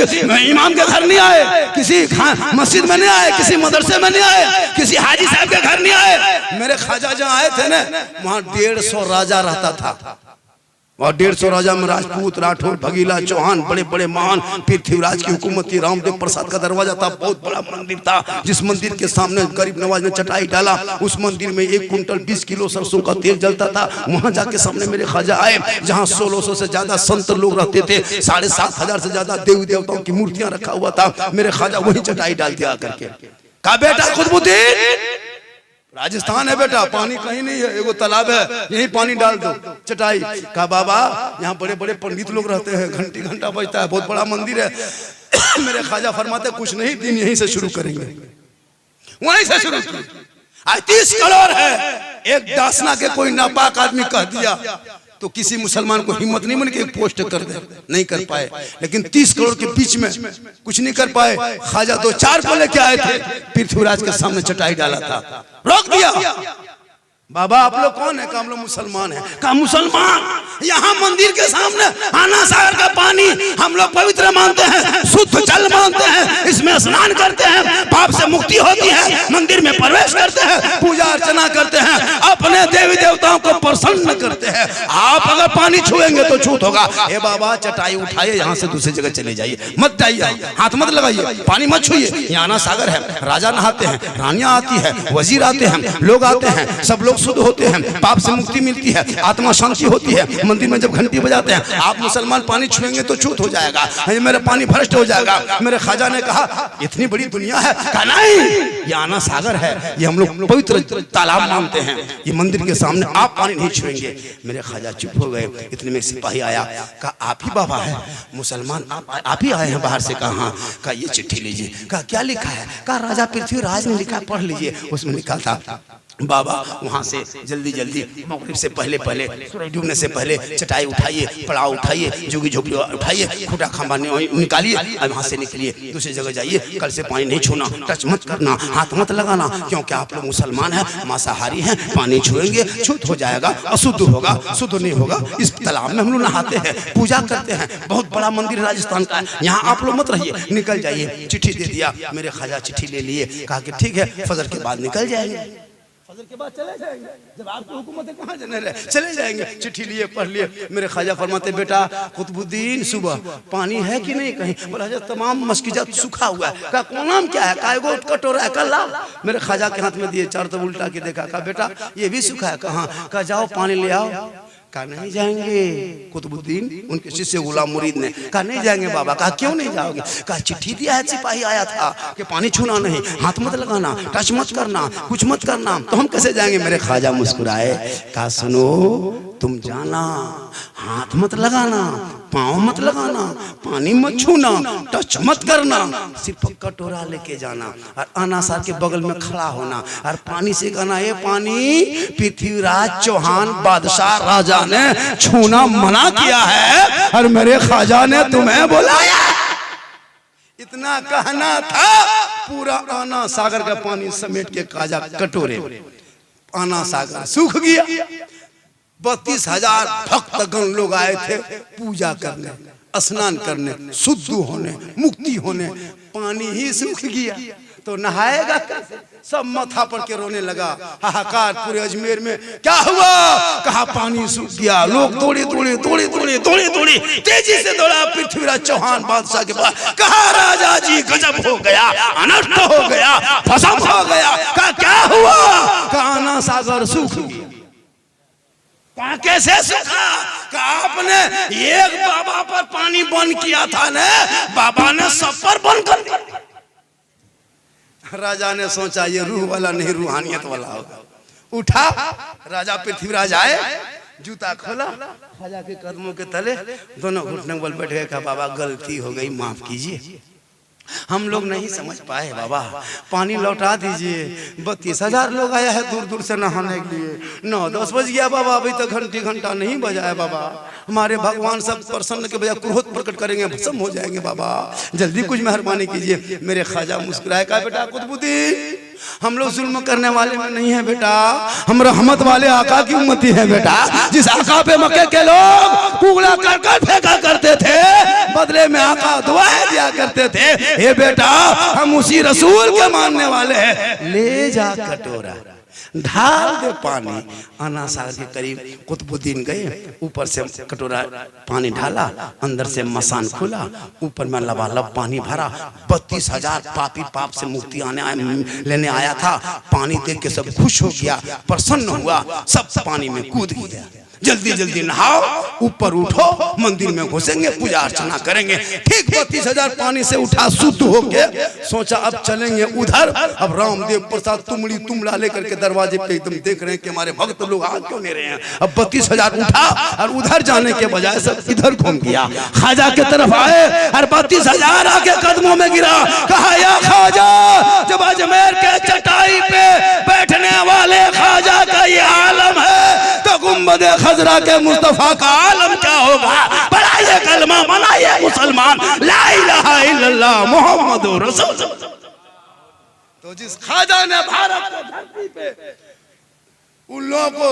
इमाम के घर नहीं आए, किसी मस्जिद में नहीं आए, किसी मदरसे में नहीं आए, किसी हाजी साहब के घर नहीं आए। मेरे ख्वाजा जहाँ आए थे ना, वहाँ 150 राजा रहता था। और 150 राजा में राजपूत, राठौर, भगीला, चौहान, बड़े बड़े महान पृथ्वीराज की हुकूमत थी। रामदेव प्रसाद का दरवाजा था, बहुत बड़ा मंदिर था, जिस मंदिर के सामने गरीब नवाज ने चटाई डाला। उस मंदिर में 1 कुंटल 20 किलो सरसों का तेल जलता था। वहां जाके सामने मेरे ख्वाजा आए, जहां 1600 से ज्यादा संत लोग रहते थे, 7500 से ज्यादा देवी देवताओं की मूर्तियां रखा हुआ था। मेरे ख्वाजा वही चटाई डाल दिया करके, कहा बेटा कुतुबुद्दीन, राजस्थान है बेटा, पानी कहीं नहीं है, एगो तालाब है, यही पानी डाल दो चटाई। कहा बाबा यहाँ बड़े बड़े पंडित लोग रहते हैं, घंटी घंटा बजता है, बहुत बड़ा मंदिर है। मेरे ख्वाजा फरमाते कुछ नहीं, दिन यहीं से शुरू करेंगे। वहीं से शुरू किए। आज 30 करोड़ है, एक दासना के कोई नापाक आदमी कह दिया तो किसी मुसलमान को हिम्मत नहीं बनी कि एक पोस्ट कर दे, नहीं कर पाए। लेकिन 30 करोड़ के बीच में कुछ नहीं कर पाए। ख्वाजा 2-4 को लेके आए थे, पृथ्वीराज के सामने चटाई डाला था, रोक दिया। बाबा आप लोग कौन है? कहा हम लोग मुसलमान हैं। कहा मुसलमान, यहाँ मंदिर के सामने आना सागर का पानी हम लोग पवित्र मानते हैं, शुद्ध जल मानते हैं, इसमें स्नान करते हैं, पाप से मुक्ति होती है, मंदिर में प्रवेश करते हैं, पूजा अर्चना करते हैं, अपने देवी देवताओं को प्रसन्न करते हैं। आप अगर पानी छुएंगे तो छूत होगा। ए बाबा चटाई उठाइए, यहाँ से दूसरी जगह चले जाइए, मत जाइए, हाथ मत लगाइए, पानी मत छुइए। यहाँ आना सागर है, राजा नहाते हैं, रानियां आती है, वजीर आते हैं, लोग आते हैं, सब लोग शुद्ध होते हैं, पाप से मुक्ति मिलती है, आत्मा शांति होती है। मंदिर में जब घंटी बजाते हैं, आप मुसलमान पानी छुएंगे तो छूत हो जाएगा, मेरा पानी भ्रष्ट हो जाएगा। मेरे ख्वाजा ने कहा इतनी बड़ी दुनिया है? कहा नहीं, ये आना सागर है, ये हम लोग पवित्र तालाब मानते हैं, ये मंदिर के सामने आप पानी नहीं छुएंगे। मेरे ख्वाजा चुप हो गए। इतने में सिपाही आया, कहा आप ही बाबा है मुसलमान, आप ही आए हैं बाहर से? कहा हाँ। कहा ये चिट्ठी लीजिए। कहा क्या लिखा है? कहा राजा पृथ्वीराज ने लिखा, पढ़ लीजिए। उसमें लिखा था बाबा वहां से जल्दी जल्दी मगरिब से पहले सूरज डूबने से पहले चटाई उठाइए, पड़ाव उठाइए, जोगी झोपड़ी उठाइए, खूटा खंबा निकालिए, वहां से निकलिए, दूसरी जगह जाइए, कल से पानी नहीं छूना, टच मत करना, हाथ मत लगाना, क्योंकि आप लोग मुसलमान हैं, मांसाहारी हैं, पानी छुएंगे छूत हो जाएगा, अशुद्ध होगा, शुद्ध नहीं होगा। इस तालाब में हम लोग नहाते हैं, पूजा करते हैं, बहुत बड़ा मंदिर राजस्थान का है, यहाँ आप लोग मत रहिए, निकल जाइए। चिट्ठी दे दिया। मेरे ख्वाजा चिट्ठी ले लिए, कहा कि ठीक है फजर के बाद निकल जाएंगे, फजर के बाद चले जाएंगे, जब आपकी हुकूमत है कहाँ जाने रहे, चले जाएंगे। चिट्ठी लिए, पढ़ लिए। मेरे ख्वाजा फरमाते बेटा कुतुबुद्दीन सुबह पानी है कि नहीं? कहीं बोला हजरत तमाम मस्किजात सूखा हुआ है। कहा कौन नाम क्या है? कहा कटोरा है, कल लाओ। मेरे ख्वाजा के हाथ में दिए, चारों तरफ उल्टा के देखा, कहा बेटा ये भी सूखा है। कहाँ? कहा जाओ पानी ले आओ। कहा नहीं जाएंगे। कुतुबुद्दीन उनके शिष्य गुलाम मुरीद ने कहा नहीं जाएंगे बाबा। कहा क्यों नहीं जाओगे? कहा चिट्ठी दिया है, सिपाही आया था कि पानी छूना नहीं, हाथ मत लगाना, टच मत करना, कुछ मत करना, तो हम कैसे जाएंगे? मेरे ख्वाजा मुस्कुराए, कहा सुनो तुम जाना, हाथ मत लगाना, पाँव मत लगाना, पानी मत छूना, टच मत करना, सिर्फ कटोरा लेके जाना और अनासार के बगल में खड़ा होना और पानी से कहना ये पानी पृथ्वीराज चौहान बादशाह राजा ने छूना मना किया है और मेरे ख्वाजा ने तुम्हें बुलाया। इतना कहना था, पूरा आना सागर का पानी समेट के ख्वाजा कटोरे, आना सागर सूख गया। 32,000 भक्तगण लोग आए थे पूजा करने, स्नान करने, शुद्ध होने, मुक्ति होने, पानी ही सूख गया तो नहाएगा कैसे? सब माथा पर के रोने लगा, हाहाकार पूरे अजमेर में। क्या हुआ? कहा पानी सूख गया। लोग दौड़े तेजी से दौड़ा पृथ्वीराज चौहान बादशाह के पास। कहा राजा जी गजब हो गया, अनर्थ हो गया, भस्म हो गया। कहा क्या हुआ? कहा आना सागर सूख गया। कहा कैसे सूखा? कहा आपने एक बाबा पर पानी बंद किया था ना, बाबा ने सब पर बंद कर दिया। राजा ने सोचा ये रूह वाला नहीं रूहानियत वाला होगा। उठा, राजा पृथ्वीराज आए, जूता खोला, ख्वाजा के कदमों के तले दोनों घुटने बल बैठ गए। कहा बाबा गलती हो गई, माफ कीजिए, हम लोग नहीं समझ पाए, बाबा पानी लौटा दीजिए। 32,000 लोग आया है दूर दूर से नहाने के लिए, 9-10 बज गया बाबा, अभी तक घंटा नहीं बजा है बाबा। हमारे भगवान सब प्रसन्न के बजाय क्रोध प्रकट करेंगे, भस्म हो जाएंगे बाबा, जल्दी कुछ मेहरबानी कीजिए। मेरे ख्वाजा मुस्कुराए, कहा बेटा कुतुबुद्दीन हम लोग जुल्म करने वाले में नहीं है बेटा, हम रहमत वाले आका की उम्मती है बेटा। जिस आका पे मक्के के लोग कूड़ा कर फेंका करते थे, बदले में आका दुआएं दिया करते थे। हे बेटा हम उसी रसूल के मानने वाले हैं, ले जा कटोरा, ढाल दे पानी। आना सागर के करीब कुतुबुद्दीन गए, ऊपर से कटोरा पानी ढाला, अंदर से मसान खुला, ऊपर में लबालब पानी भरा। 32,000 पापी पाप से मुक्ति लेने आया था। पानी देख के सब खुश हो गया, प्रसन्न हुआ, सब पानी में कूद गया। जल्दी जल्दी नहाओ, ऊपर उठो, मंदिर में घुसेंगे, पूजा अर्चना करेंगे। ठीक 32,000 पानी से उठा, शुद्ध होके सोचा अब चलेंगे उधर। अब रामदेव प्रसाद तुमड़ी तुमड़ा लेकर के दरवाजे पे एकदम देख रहे हैं कि हमारे भक्त लोग आ क्यों नहीं रहे हैं। अब 32,000 उठा और उधर जाने के बजाय सब इधर घूम गया, ख्वाजा के तरफ आए और 32,000 आके कदमों में गिरा। कहा या ख्वाजा, जब अजमेर के चटाई पे बैठने वाले ख्वाजा का ये आलम है तो गुंबद खजरा के मुस्तफा का आलम क्या होगा? पढ़ाइए कलमा, बनाइए मुसलमान, ला इलाहा इल्लल्लाह मुहम्मदुर रसूलुल्लाह। तो जिस ख्वाजा ने भारत की धरती पे उन लोगों को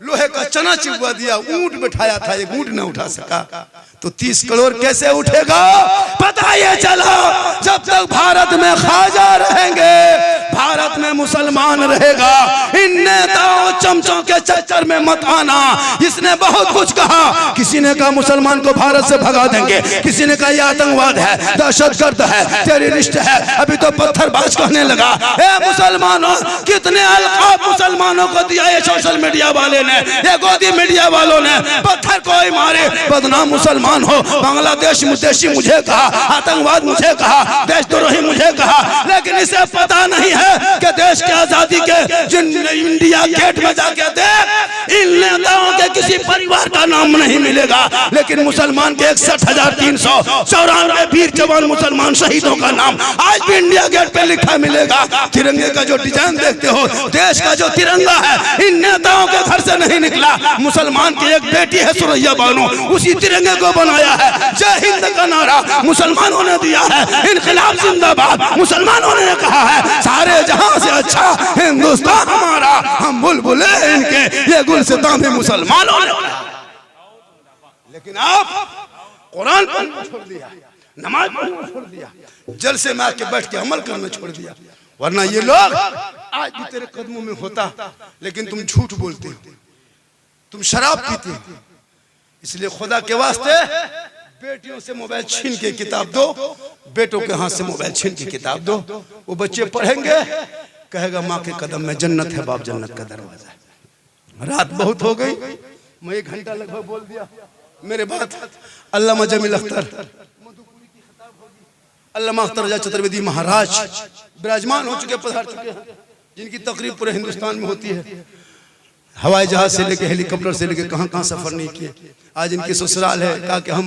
लोहे का चना चिपवा दिया, ऊंट बैठाया था, एक ऊंट न उठा सका, तो 30 करोड़ कैसे उठेगा? पता ये चला जब तक भारत में ख्वाजा रहेंगे, भारत में मुसलमान रहेगा। इन नेताओं चमचों के चक्कर में मत आना। इसने बहुत कुछ कहा, किसी ने कहा मुसलमान को भारत से भगा देंगे, किसी ने कहा ये आतंकवाद है, दहशतगर्द है, टेररिस्ट है, अभी तो पत्थरबाज कहने लगा। ए मुसलमानों, कितने अलकाब मुसलमानों को दिया ये सोशल मीडिया वाले ने, ये गोदी मीडिया वालों ने। पत्थर कोई मारे बदनाम मुसलमान हो, बांग्लादेश मुदेशी मुझे कहा, आतंकवाद मुझे कहा, देशद्रोही मुझे कहा, लेकिन इसे पता नहीं है कि देश की आजादी के जिन इंडिया गेट में जाके देख, इन नेताओं के किसी परिवार का नाम नहीं मिलेगा, लेकिन मुसलमान के 61,394 वीर जवान मुसलमान शहीदों का नाम आज भी इंडिया गेट पे लिखा मिलेगा। तिरंगे का जो डिजाइन देखते हो, देश का जो तिरंगा है, इन नेताओं के घर से नहीं निकला। मुसलमान की एक बेटी है सुरैया बानो, उसी तिरंगे को बनाया है। जय हिंद का नारा मुसलमानों ने दिया है, इनकलाब जिंदाबाद मुसलमानों ने कहा है। सारे जहां से अच्छा हिंदुस्तान हमारा, हम बुलबुले इनके, ये गुलसितां भी मुसलमानों ने। लेकिन आप कुरान पढ़ना छोड़ दिया, नमाज पढ़ना छोड़ दिया, जलसे में आके बैठ के अमल करना छोड़ दिया। वरना ये लोग आज भी तेरे कदमों में होता, लेकिन तुम झूठ बोलते हो, तुम शराब पीते हो। इसलिए खुदा के वास्ते बेटियों से मोबाइल छीन के किताब दो, बेटों के हाथ से मोबाइल छीन के किताब दो। वो बच्चे पढ़ेंगे, कहेगा माँ के कदम में जन्नत है, बाप जन्नत का दरवाजा है। रात बहुत हो गई, मैं 1 घंटा लगभग बोल दिया। मेरे बाद अल्लामा जमील अख्तर, अल्लामा अख्तर रजा चतुर्वेदी महाराज विराजमान हो चुके, पधार चुके हैं, जिनकी तकरीब पूरे हिंदुस्तान में होती है। हवाई जहाज से लेके हेलीकॉप्टर से लेके कहाँ कहाँ सफर नहीं किए। आज इनके ससुराल है, कहा कि हम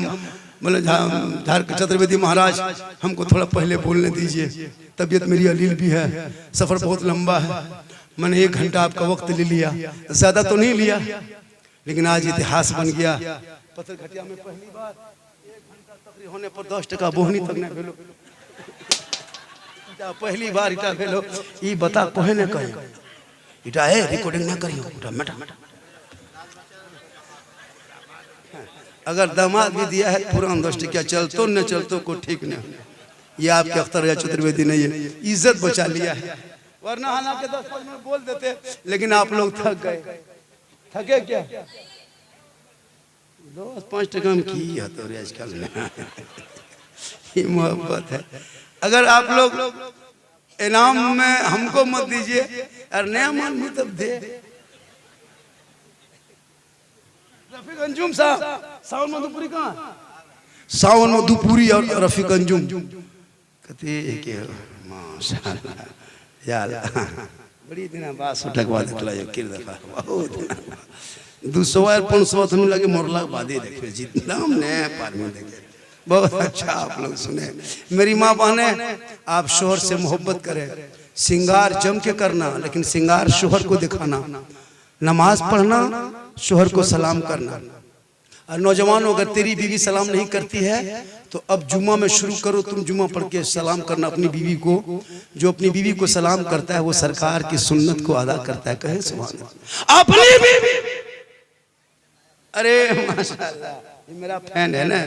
मतलब चतुर्वेदी महाराज हमको थोड़ा पहले बोलने दीजिए, तबीयत मेरी अलील भी है, सफर बहुत लंबा है। मैंने 1 घंटा आपका वक्त ले लिया, ज्यादा तो नहीं लिया, लेकिन आज इतिहास बन गया। पत्थर घटिया में पहली बार 1 घंटा तकरीर होने पर 10 टका बोहनी तक ना भेलो, पहली बार इटा भेलो। ई बता कोहे ने कहे इटा है रिकॉर्डिंग ना करियो उठा मटा। अगर दामाद भी दिया है पुरान 10 टका, चलतो न चलतो को ठीक नहीं। ये आपके अख्तर या चतुर्वेदी नहीं है, इज्जत बचा लिया है, वरना हालांकि 10-5 मिनट बोल देते, लेकिन आप लोग थक गए। थके क्या 2-5 टका में की है तो आजकल ये मोहब्बत है। अगर आप लोग इनाम में हमको मत दीजिए और नया मान भी तब दे। रफीक अंजुम साहब सावन मधुपुरी कहाँ? सावन मधुपुरी और रफीक अंजुम कहते हैं माशाल्लाह यार बड़ी दिन बाद सुटकवा देखला जो किर दफा बहुत 200 और 500 तो लगे मोरला बादे देखे जितना हमने पार में देखे। बहुत अच्छा आप लोग सुने। मेरी माँ बहने, आप शोहर से मोहब्बत करें, सिंगार जम के करना, लेकिन सिंगार शोहर को दिखाना, नमाज पढ़ना, शोहर को सलाम करना। और नौजवानों, अगर तेरी बीवी सलाम नहीं करती है तो अब जुम्मा में शुरू करो, तुम जुम्मा पढ़ के सलाम करना अपनी बीवी को। जो अपनी बीवी को सलाम करता है वो सरकार की सुन्नत को अदा करता है। कहे सुभान अल्लाह। अपनी बीवी, अरे माशाल्लाह, ये मेरा फैन है ना,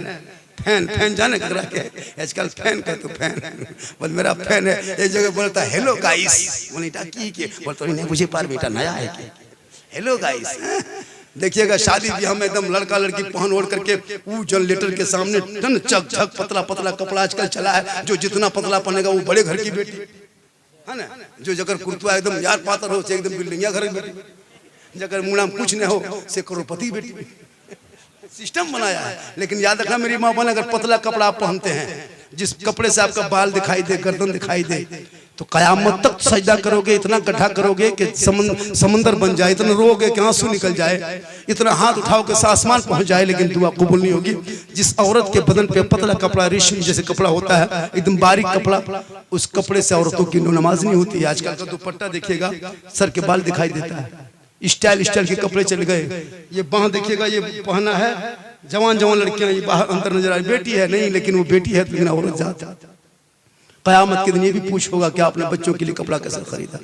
फैन जाने करा के आजकल फैन का तो फैन बोल मेरा फैन है। एक जगह बोलता हेलो गाइस, बोलता की बोलता नहीं मुझे पार बेटा नया है कि हेलो गाइस। देखिएगा शादी ब्याह में एकदम लड़का लड़की पहन ओढ़ करके वो जनरेटर के सामने टन चक झक पतला पतला कपड़ा आजकल चला है। जो जितना पतला पहनेगा वो बड़े घर की बेटी है ना, जो जगह कुर्तवा एकदम यार पातर हो एकदम बिल्डिंगिया घर की बेटी, जगह मुड़ा में कुछ नहीं हो से करोड़पति बेटी। सिस्टम बनाया है। लेकिन याद रखना मेरी माँ बहन, अगर पतला कपड़ा आप पहनते हैं, जिस कपड़े से आपका बाल दिखाई दे, गर्दन दिखाई दे, तो कयामत तक सजदा करोगे, इतना गड्ढा करोगे कि समंदर बन जाए, इतना रोगे कि आंसू निकल जाए, इतना हाथ उठाओ कि आसमान पहुंच जाए, लेकिन दुआ कबूल नहीं होगी। जिस औरत के बदन पे पतला कपड़ा, रेशमी जैसे कपड़ा होता है, एकदम बारीक कपड़ा, उस कपड़े से औरतों की नमाज नहीं होती है। आजकल का दुपट्टा देखिएगा, सर के बाल दिखाई देता है, स्टाइल के कपड़े चल गए। ये बाह देखिएगा, ये पहना है, जवान लड़कियां, ये बाहर अंदर नजर आ रही, बेटी है नहीं, लेकिन वो बेटी है लेकिन औरत जात। कयामत के दिन ये भी पूछ होगा कि आपने बच्चों के लिए कपड़ा कैसे खरीदा।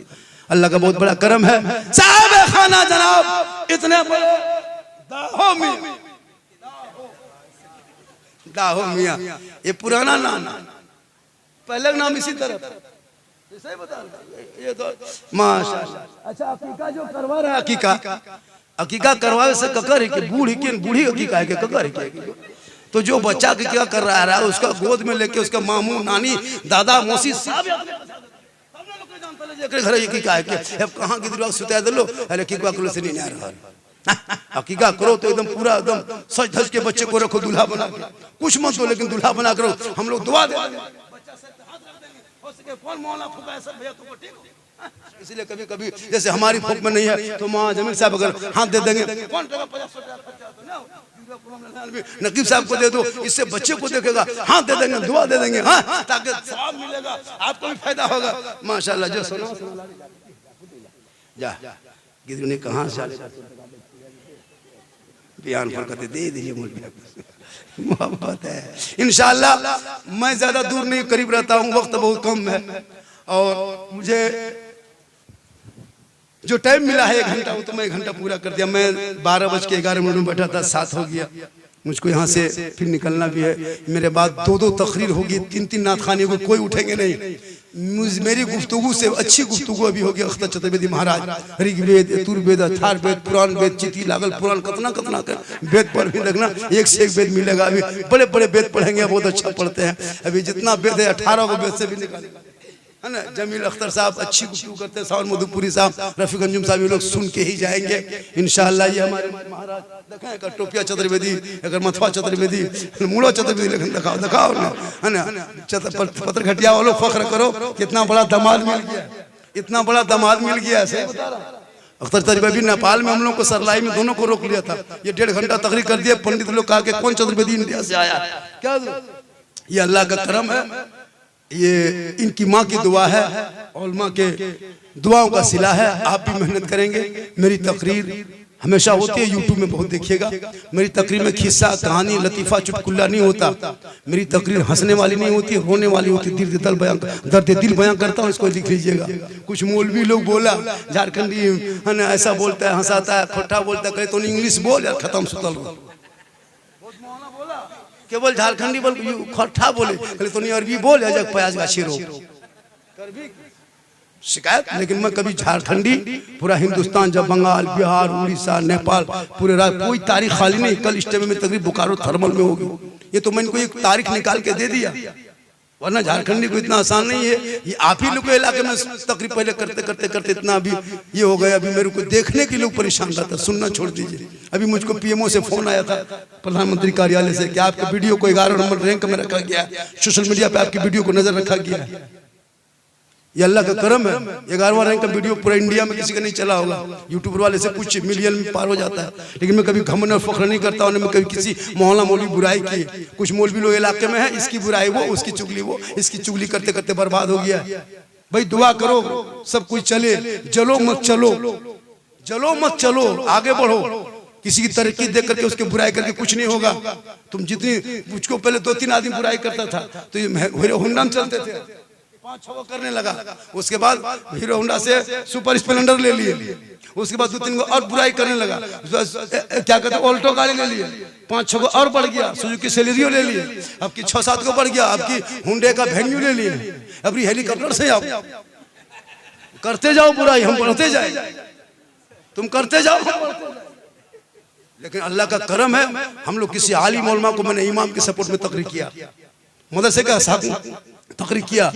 अल्लाह का बहुत बड़ा करम है। साहब खाना जनाब इतने बड़े दाहो मियां, ये पुराना नाम, पहले नाम इसी तरह सही बता ये तो माशाल्लाह। अच्छा अकीका जो करवा रहा है, अकीका करवावे से ककर है कि बूढ़ी अकीका है कि ककर है। तो जो बच्चा अकीका कर रहा है उसका गोद में लेके उसका मामू नानी दादा मौसी सब घर अकीका है कि अब कहां की दिलवा सुता दलो। अरे अकीका करो से नहीं आ रहा। अकीका करो तो एकदम पूरा एकदम सज धज के बच्चे को रखो, दूल्हा बना के, कुछ मत दो लेकिन दूल्हा बना करो। हम लोग दुआ देंगे, कौन मौला फूका है सब भैया तुमको ठीक हो। इसलिए कभी कभी जैसे हमारी फूक में नहीं है तो मां जमील साहब अगर हाथ दे देंगे, कौन टका 50 खर्चा तो ना नकीब साहब को दे दो, इससे बच्चे को देखेगा, हाथ दे देंगे, दुआ दे देंगे, हाँ, ताकि सवाब मिलेगा, आपको भी फायदा होगा। माशाल्लाह। जो सुनो जा गिद्ध ने कहां से बयान पर कहते दे दीजिए मुझे मोहब्बत है। इंशाअल्लाह मैं ज्यादा दूर नहीं, करीब रहता हूँ, वक्त बहुत कम है और मुझे जो टाइम मिला है 1 घंटा, वो तो मैं 1 घंटा पूरा कर दिया। मैं 12:11 में बैठा था, 7 हो गया। मुझको यहाँ से फिर निकलना भी है। मेरे बाद 2 तकरीर होगी, 3 नात खाने को कोई उठेंगे नहीं। मेरी गुफ्तगू से अच्छी गुफ्तगू अभी होगी। अख्तर चतुर्वेदी महाराज ऋग्वेद, यजुर्वेद, अथर्ववेद, पुराण वेद, चिति लागल पुराण, कतना वेद पर भी लगना, एक से एक वेद मिलेगा। अभी बड़े बड़े वेद पढ़ेंगे, बहुत अच्छा पढ़ते हैं। अभी जितना वेद है 18 को वेद से भी निकालेगा। है ना। जमील अख्तर साहब अच्छी गुफ्तगू करते हैं, सावन मधुपुरी साहब, रफीक अंजुम साहब, ये लोग सुन के ही जाएंगे इंशाअल्लाह। ये हमारे महाराज देखें, एक टोपिया चतुर्वेदी, अगर मथवा चतुर्वेदी, मूड़ो चतुर्वेदी, लेकिन दिखाओ दिखाओ ना, है ना। पत्र घटिया वालों फख्र करो, कितना बड़ा दामाद मिल गया, इतना बड़ा दामाद मिल गया। सही बता रहा। अख्तर चतुर्वेदी नेपाल में हम लोग को सरलाई में दोनों को रोक लिया था, ये 1.5 घंटा तकरीर कर दिया। पंडित लोग कहा कि कौन चतुर्वेदी इंडिया से आया, क्या ये अल्लाह का करम है, ये इनकी माँ की दुआ है, उलमा के दुआओं का सिला है। आप भी मेहनत करेंगे। मेरी तकरीर हमेशा होती है, यूट्यूब में बहुत देखिएगा। मेरी तकरीर में खिस्सा, कहानी, लतीफ़ा, चुटकुला नहीं होता। मेरी तकरीर हंसने वाली नहीं होती, रोने वाली होती। दर्द दिल बयां करता हूँ, इसको लिख लीजिएगा। कुछ मौलवी लोग बोला, झारखंडी है ना, ऐसा बोलता है, हंसाता है, खोटा बोलता है, कहे तो इंग्लिश बोल यार, खत्म सुतल केवल झारखंडी बोल, खोटा बोले, कहे तो अरबी बोल या जग प्याज गाछी रो शिकायत। लेकिन मैं कभी झारखंडी, पूरा हिंदुस्तान, जब बंगाल, बिहार, उड़ीसा, नेपाल, पूरे राज्य, कोई तारीख खाली नहीं। कल इज्तिमा में तकरीब बोकारो थर्मल में होगी, ये तो मैंने कोई एक तारीख निकाल के दे दिया, वरना झारखंडी को इतना आसान नहीं है। ये आप ही लोग के इलाके में तकरीब पहले करते करते करते इतना अभी ये हो गया। अभी मेरे को देखने के लोग परेशान रहता, सुनना छोड़ दीजिए। अभी मुझको पीएमओ से फोन आया था, प्रधानमंत्री कार्यालय से, कि आपके वीडियो को 11 नंबर रैंक में रखा गया, सोशल मीडिया पे आपकी वीडियो को नजर रखा गया। ये अल्लाह का करम है। 11वां रैंक का वीडियो पूरा इंडिया में किसी का नहीं चला होगा। यूट्यूबर वाले से कुछ मिलियन में पार हो जाता है। लेकिन मैं कभी घमंड और फख्र नहीं करता हूँ। मैं कभी किसी मोहल्ला मौलवी बुराई की, कुछ मौलवी लोग इलाके में है, इसकी बुराई वो, उसकी चुगली वो, इसकी चुगली करते करते बर्बाद हो गया। भाई दुआ करो, सब कुछ चले, जलो मत चलो, जलो मत चलो, आगे बढ़ो। किसी की तरक्की देख करके उसके बुराई करके कुछ नहीं होगा। तुम जितनी, मुझको पहले 2-3 आदमी बुराई करता था, तो ये हीरो होंडा में चलते थे, 5-6 करने लगा। उसके बाद हीरो होंडा से सुपर स्प्लेंडर ले लिए, उसके बाद 2-3 और बुराई करने लगा। क्या कहते हैं, ऑल्टो गाड़ी ले लिए, 5-6 और बढ़ गया, सुजुकी सेलेरियो ले लिए, अब की 6-7 को बढ़ गया, अब की हुंडे का वेन्यू ले लिए, अब हेलीकॉप्टर से आप करते जाओ बुराई, हम बढ़ते जाए, तुम करते जाओ। लेकिन अल्लाह का करम है, हम लोग किसी आलिम उलमा को, मैंने इमाम के सपोर्ट में तकरीर किया, मदरसे का साहब तकरीर किया,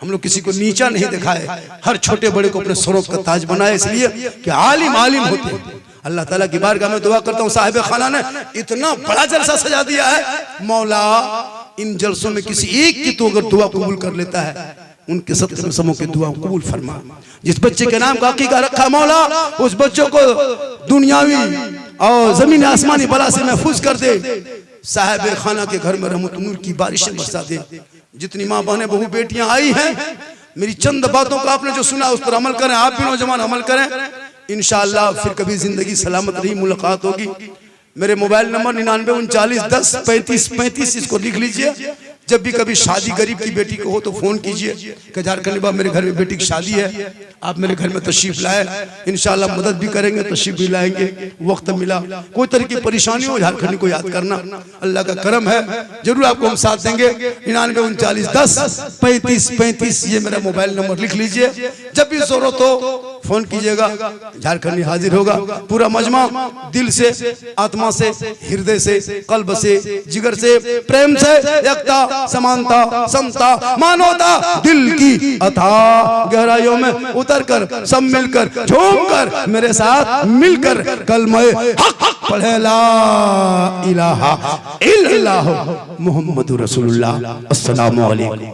हम लोग किसी को नीचा नहीं दिखाए, हर छोटे बड़े को अपने सरों का ताज बनाए, इसलिए कि आलिम आलिम होते हैं। अल्लाह ताला की बारगाह में दुआ करता हूँ, साहिब खाना ने इतना बड़ा जलसा सजा दिया है, मौला इन जलसों में किसी एक की तो अगर दुआ कबूल कर लेता है, उनके सत्य में समों की दुआ कबूल फरमा। जिस बच्चे के नाम का अकीका रखा मौला, उस बच्चों को दुनियावी और जमीन आसमानी बला से महफूज कर दे। साहिब खाना के घर में रहमत नूर की बारिशें बरसा दे। जितनी माँ बहनें बहू बेटियां आई हैं, मेरी चंद बातों का आपने जो सुना उस पर अमल करें, आप भी नौजवान अमल करें, इंशाअल्लाह फिर कभी जिंदगी सलामत रही, मुलाकात होगी। मेरे मोबाइल नंबर 99 इसको लिख लीजिए। जब भी कभी शादी गरीब की बेटी को हो तो फोन कीजिए कि झारखंडी बाबा मेरे घर में बेटी की शादी है, आप मेरे घर में तशरीफ लाए, इंशाअल्लाह मदद भी करेंगे, तशरीफ भी लाएंगे। वक्त मिला, कोई तरह की परेशानी हो, झारखंडी को याद करना, अल्लाह का करम है, जरूर आपको हम साथ देंगे। 99 10 35 ये मेरा मोबाइल नंबर लिख लीजिए। जब भी जरूरत हो फोन कीजिएगा, झारखंडी हाजिर होगा। पूरा मजमा दिल से, आत्मा से, हृदय से, कल्ब से, जिगर से, प्रेम से, एकता, समानता, समता, मानवता, दिल की अथाह गहराइयों में उतरकर सब मिलकर झूमकर मेरे साथ मिलकर कलमे हक पढ़े, ला इलाहा इल्लल्लाह मुहम्मदुर रसूलुल्लाह। अस्सलामु अलैकुम।